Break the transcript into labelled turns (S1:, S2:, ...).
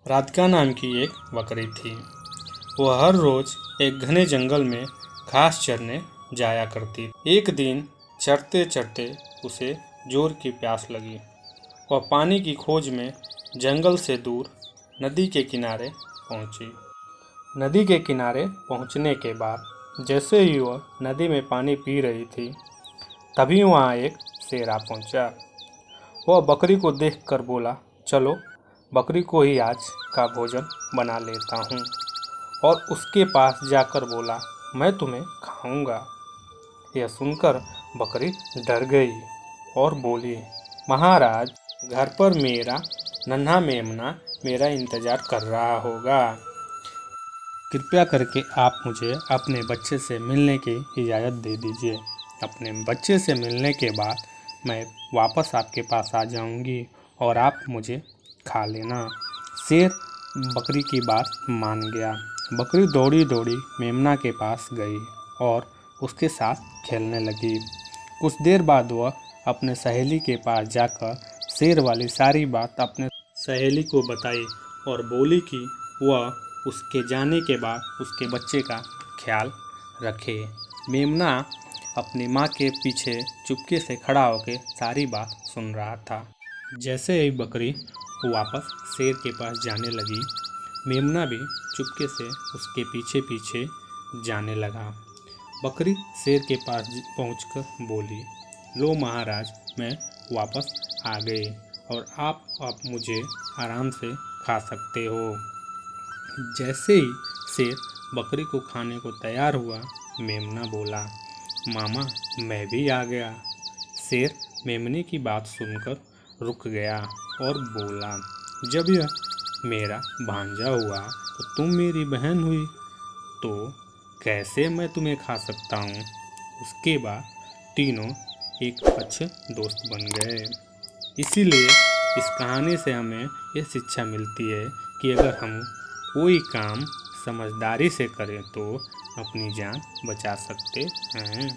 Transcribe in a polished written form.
S1: राधिका नाम की एक बकरी थी। वह हर रोज़ एक घने जंगल में घास चरने जाया करती। एक दिन चरते चरते उसे जोर की प्यास लगी। वह पानी की खोज में जंगल से दूर नदी के किनारे पहुंची। नदी के किनारे पहुंचने के बाद जैसे ही वह नदी में पानी पी रही थी, तभी वहां एक शेर आ पहुंचा। वह बकरी को देखकर बोला, चलो बकरी को ही आज का भोजन बना लेता हूँ। और उसके पास जाकर बोला, मैं तुम्हें खाऊंगा। यह सुनकर बकरी डर गई और बोली, महाराज, घर पर मेरा नन्हा मेमना मेरा इंतजार कर रहा होगा। कृपया करके आप मुझे अपने बच्चे से मिलने की इजाज़त दे दीजिए। अपने बच्चे से मिलने के बाद मैं वापस आपके पास आ जाऊंगी और आप मुझे खा लेना। शेर बकरी की बात मान गया। बकरी दौड़ी दौड़ी मेमना के पास गई और उसके साथ खेलने लगी। कुछ देर बाद वह अपने सहेली के पास जाकर शेर वाली सारी बात अपने सहेली को बताई और बोली कि वह उसके जाने के बाद उसके बच्चे का ख्याल रखे। मेमना अपनी माँ के पीछे चुपके से खड़ा होकर सारी बात सुन रहा था। जैसे ही बकरी वापस शेर के पास जाने लगी, मेमना भी चुपके से उसके पीछे पीछे जाने लगा। बकरी शेर के पास पहुंचकर बोली, लो महाराज, मैं वापस आ गई और आप अब मुझे आराम से खा सकते हो। जैसे ही शेर बकरी को खाने को तैयार हुआ, मेमना बोला, मामा, मैं भी आ गया। शेर मेमने की बात सुनकर रुक गया और बोला, जब यह मेरा भांजा हुआ तो तुम मेरी बहन हुई, तो कैसे मैं तुम्हें खा सकता हूँ। उसके बाद तीनों एक अच्छे दोस्त बन गए। इसीलिए इस कहानी से हमें यह शिक्षा मिलती है कि अगर हम कोई काम समझदारी से करें तो अपनी जान बचा सकते हैं।